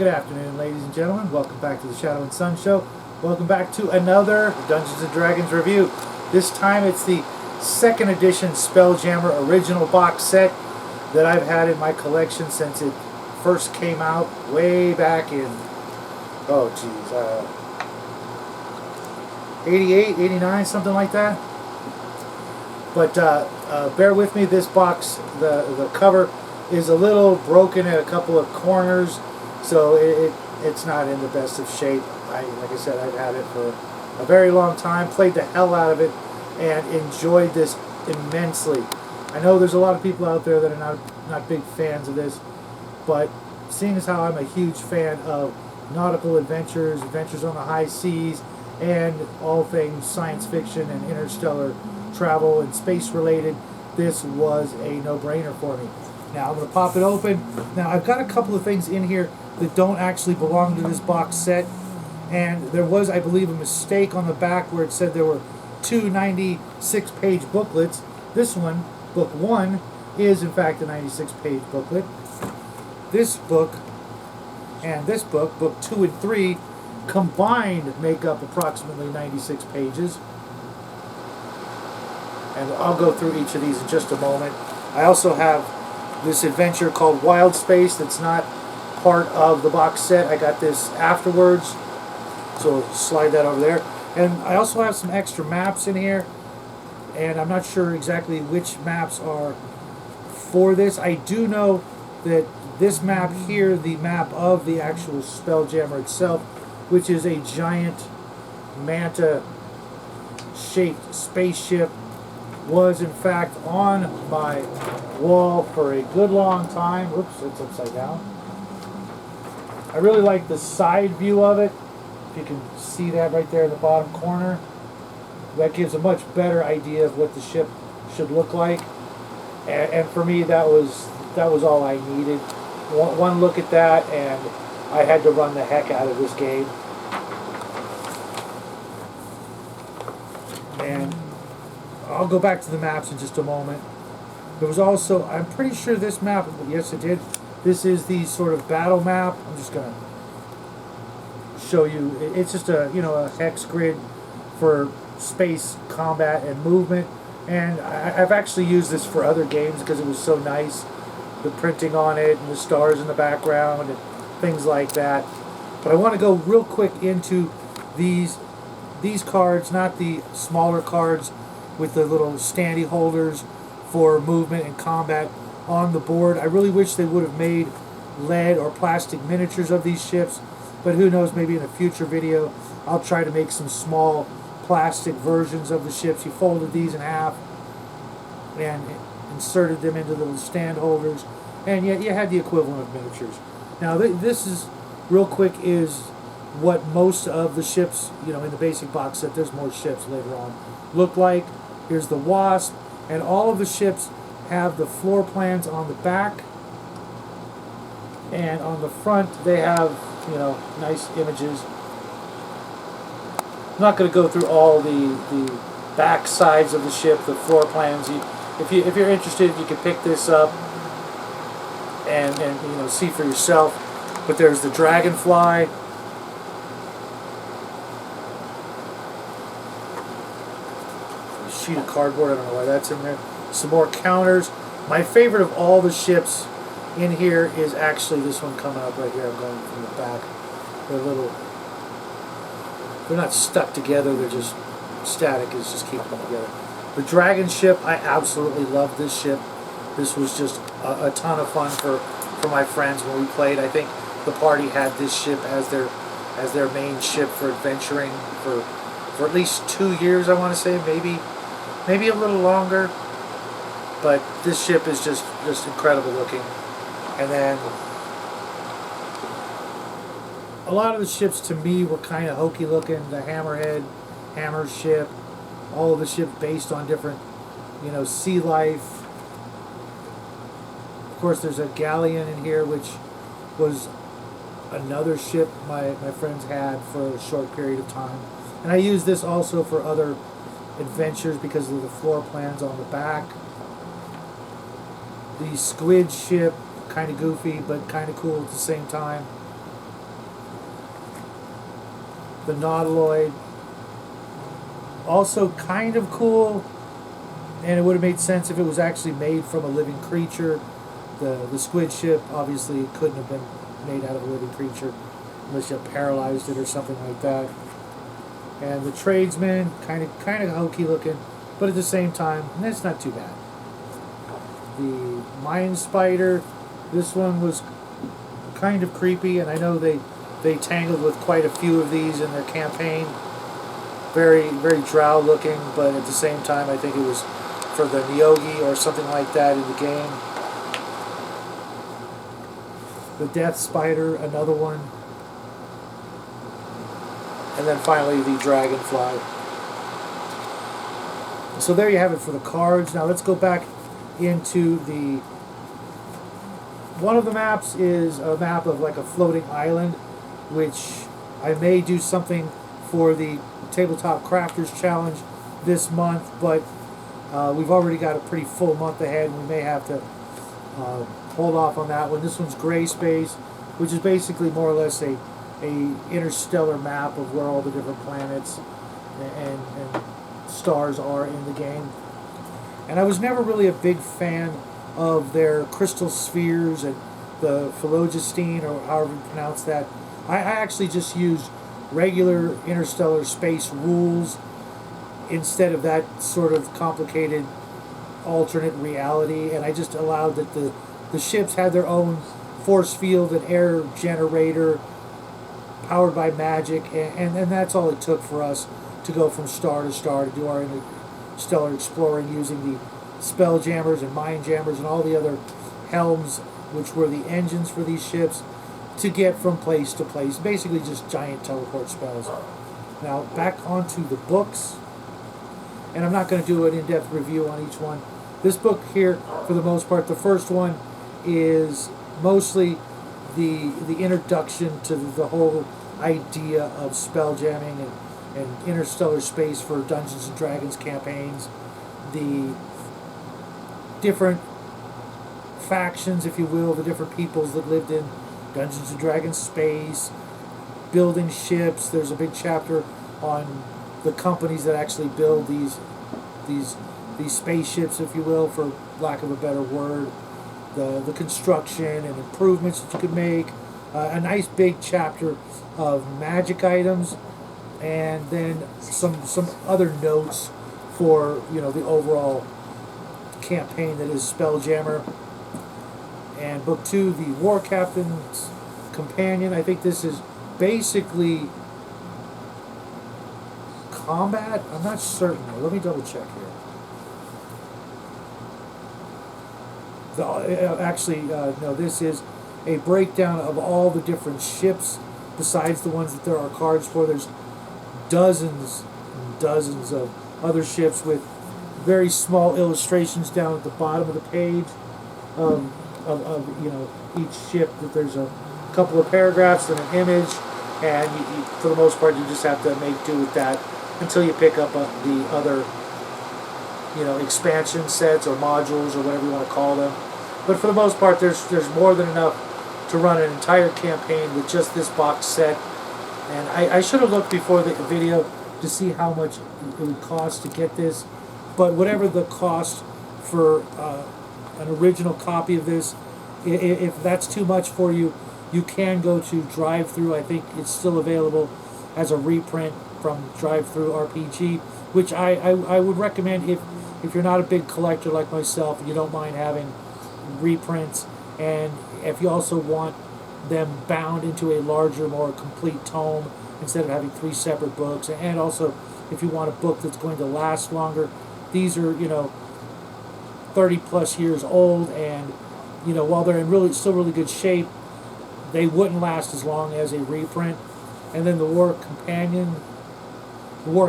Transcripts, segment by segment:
Good afternoon, ladies and gentlemen. Welcome back to the Shadow and Sun Show. Welcome back to another Dungeons & Dragons review. This time it's the second edition SpellJammer original box set that I've had in my collection since it first came out way back in, 88, 89, something like that. But bear with me, this box, the cover is a little broken at a couple of corners, so it's not in the best of shape. Like I said, I've had it for a very long time, played the hell out of it, and enjoyed this immensely. I know there's a lot of people out there that are not big fans of this, but seeing as how I'm a huge fan of nautical adventures, adventures on the high seas, and all things science fiction and interstellar travel and space related, this was a no-brainer for me. Now I'm going to pop it open. Now I've got a couple of things in here that don't actually belong to this box set, and there was, I believe, a mistake on the back where it said there were two 96-page booklets. This one, book 1, is in fact a 96-page booklet. This book and this book, book 2 and 3, combined make up approximately 96 pages. And I'll go through each of these in just a moment. I also have this adventure called Wild Space that's not part of the box set. I got this afterwards, so I'll slide that over there. And I also have some extra maps in here, and I'm not sure exactly which maps are for this. I do know that this map here, the map of the actual SpellJammer itself, which is a giant manta-shaped spaceship, was in fact on my wall for a good long time. Whoops, it's upside down. I really like the side view of it. If you can see that right there in the bottom corner, that gives a much better idea of what the ship should look like. And for me, that was all I needed. One look at that, and I had to run the heck out of this game. And I'll go back to the maps in just a moment. There was also, I'm pretty sure this map, yes it did, this is the sort of battle map. I'm just going to show you. It's just a hex grid for space combat and movement. And I've actually used this for other games because it was so nice. The printing on it and the stars in the background and things like that. But I want to go real quick into these cards, not the smaller cards with the little standy holders for movement and combat on the board. I really wish they would have made lead or plastic miniatures of these ships, but who knows, maybe in a future video I'll try to make some small plastic versions of the ships. You folded these in half and inserted them into little stand holders, and yet you had the equivalent of miniatures. Now this is, real quick, is what most of the ships, in the basic box set, there's more ships later on, look like. Here's the Wasp, and all of the ships have the floor plans on the back, and on the front they have, nice images. I'm not going to go through all the back sides of the ship, the floor plans. If you're interested, you can pick this up and see for yourself. But there's the Dragonfly. A sheet of cardboard, I don't know why that's in there. Some more counters. My favorite of all the ships in here is actually this one coming up right here. I'm going from the back. They're not stuck together, they're just static. It's just keeping them together. The Dragon ship, I absolutely love this ship. This was just a ton of fun for my friends when we played. I think the party had this ship as their main ship for adventuring for at least 2 years, I want to say, maybe a little longer. But this ship is just incredible looking. And then a lot of the ships to me were kind of hokey looking. The Hammer ship, all of the ships based on different, sea life. Of course, there's a galleon in here, which was another ship my friends had for a short period of time. And I used this also for other adventures because of the floor plans on the back. The Squid ship, kind of goofy, but kind of cool at the same time. the nautiloid. Also kind of cool, and it would have made sense if it was actually made from a living creature. The squid ship obviously couldn't have been made out of a living creature unless you paralyzed it or something like that. And the tradesman, kind of hokey looking, but at the same time, that's not too bad. The Mayan Spider, this one was kind of creepy, and I know they tangled with quite a few of these in their campaign. Very, very drow looking, but at the same time, I think it was for the Nyogi or something like that in the game. The Death Spider, another one. And then finally the Dragonfly. So there you have it for the cards. Now let's go back into the... One of the maps is a map of like a floating island, which I may do something for the Tabletop Crafters Challenge this month, but we've already got a pretty full month ahead, and we may have to hold off on that one. This one's Gray Space, which is basically more or less a interstellar map of where all the different planets and stars are in the game. And I was never really a big fan of their crystal spheres and the philogistine, or however you pronounce that. I actually just used regular interstellar space rules instead of that sort of complicated alternate reality, and I just allowed that the ships had their own force field and air generator powered by magic, and that's all it took for us to go from star to star to do our interstellar exploring using the SpellJammers and Mayan Jammers and all the other helms, which were the engines for these ships, to get from place to place. Basically just giant teleport spells. Now back onto the books, and I'm not going to do an in-depth review on each one. This book here, for the most part, the first one is mostly the introduction to the whole idea of spelljamming and interstellar space for Dungeons and Dragons campaigns, the different factions, if you will, the different peoples that lived in Dungeons and Dragons space, building ships. There's a big chapter on the companies that actually build these spaceships, if you will, for lack of a better word. The construction and improvements that you could make. A nice big chapter of magic items, and then some other notes for the overall campaign that is SpellJammer. And book 2, the War Captain's Companion. I think this is basically combat. I'm not certain. Let me double check here. No, this is a breakdown of all the different ships besides the ones that there are cards for. There's dozens and dozens of other ships with very small illustrations down at the bottom of the page of each ship. That there's a couple of paragraphs and an image, and you, for the most part, you just have to make do with that until you pick up the other expansion sets or modules or whatever you want to call them. But for the most part, there's more than enough to run an entire campaign with just this box set. And I should have looked before the video to see how much it would cost to get this. But whatever the cost for an original copy of this, if that's too much for you, you can go to Drive-Thru. I think it's still available as a reprint from Drive-Thru RPG, which I would recommend if you're not a big collector like myself and you don't mind having reprints, and if you also want them bound into a larger, more complete tome instead of having 3 separate books, and also if you want a book that's going to last longer. These are 30 plus years old, and while they're in still really good shape, they wouldn't last as long as a reprint. And then the War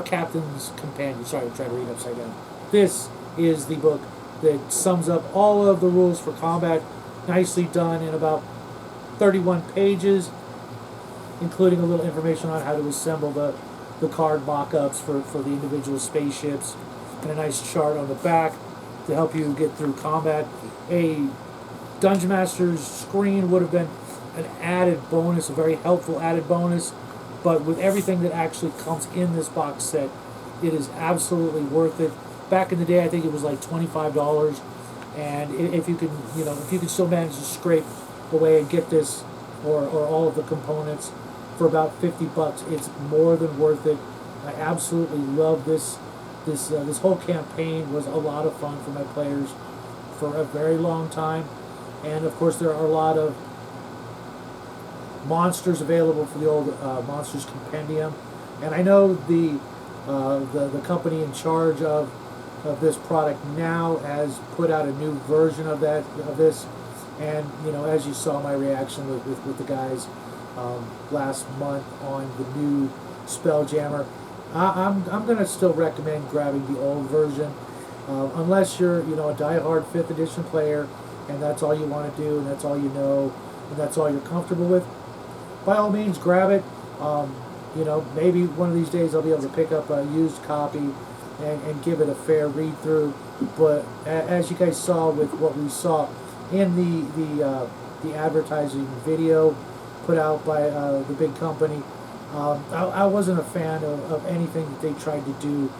Captain's Companion. Sorry, I'm trying to read upside down. This is the book that sums up all of the rules for combat, nicely done in about 31 pages, including a little information on how to assemble the card mock-ups for the individual spaceships, and a nice chart on the back to help you get through combat. A Dungeon Master's screen would have been an added bonus, a very helpful added bonus, but with everything that actually comes in this box set, it is absolutely worth it. Back in the day, I think it was like $25, and if you can, if you can still manage to scrape away and get this or all of the components for about $50, it's more than worth it. I absolutely love this. This whole campaign was a lot of fun for my players for a very long time, and of course there are a lot of monsters available for the old Monsters Compendium, and I know the company in charge of this product now has put out a new version of this, and as you saw my reaction with the guys last month on the new SpellJammer. I'm gonna still recommend grabbing the old version, unless you're a die-hard 5th edition player and that's all you want to do and that's all you know and that's all you're comfortable with. By all means, grab it. Maybe one of these days I'll be able to pick up a used copy and give it a fair read through. But as you guys saw with what we saw in the advertising video put out by the big company, I wasn't a fan of anything that they tried to do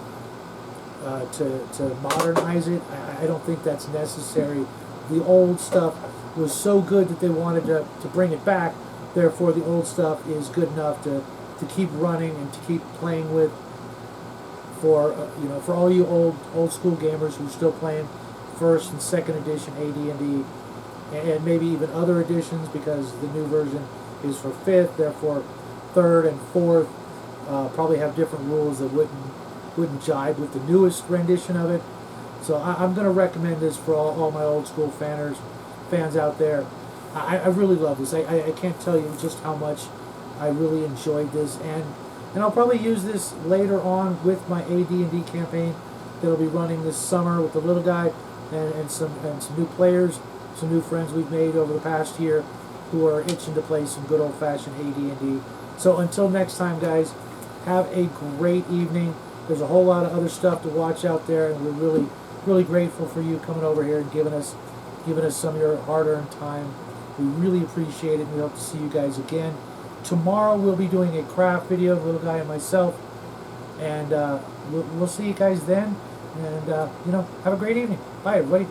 to modernize it. I don't think that's necessary. The old stuff was so good that they wanted to bring it back. Therefore, the old stuff is good enough to keep running and to keep playing with. For for all you old school gamers who are still playing 1st and 2nd edition AD&D, and maybe even other editions, because the new version is for 5th. Therefore, 3rd and 4th probably have different rules that wouldn't jibe with the newest rendition of it. So I'm going to recommend this for all my old school fans out there. I really love this. I can't tell you just how much I really enjoyed this, and I'll probably use this later on with my AD&D campaign that'll be running this summer with the little guy and some new players, some new friends we've made over the past year who are itching to play some good old-fashioned AD&D. So until next time, guys, have a great evening. There's a whole lot of other stuff to watch out there, and we're really, really grateful for you coming over here and giving us some of your hard-earned time. We really appreciate it, and we hope to see you guys again. Tomorrow we'll be doing a craft video, the little guy and myself, and we'll see you guys then. And have a great evening. Bye, everybody.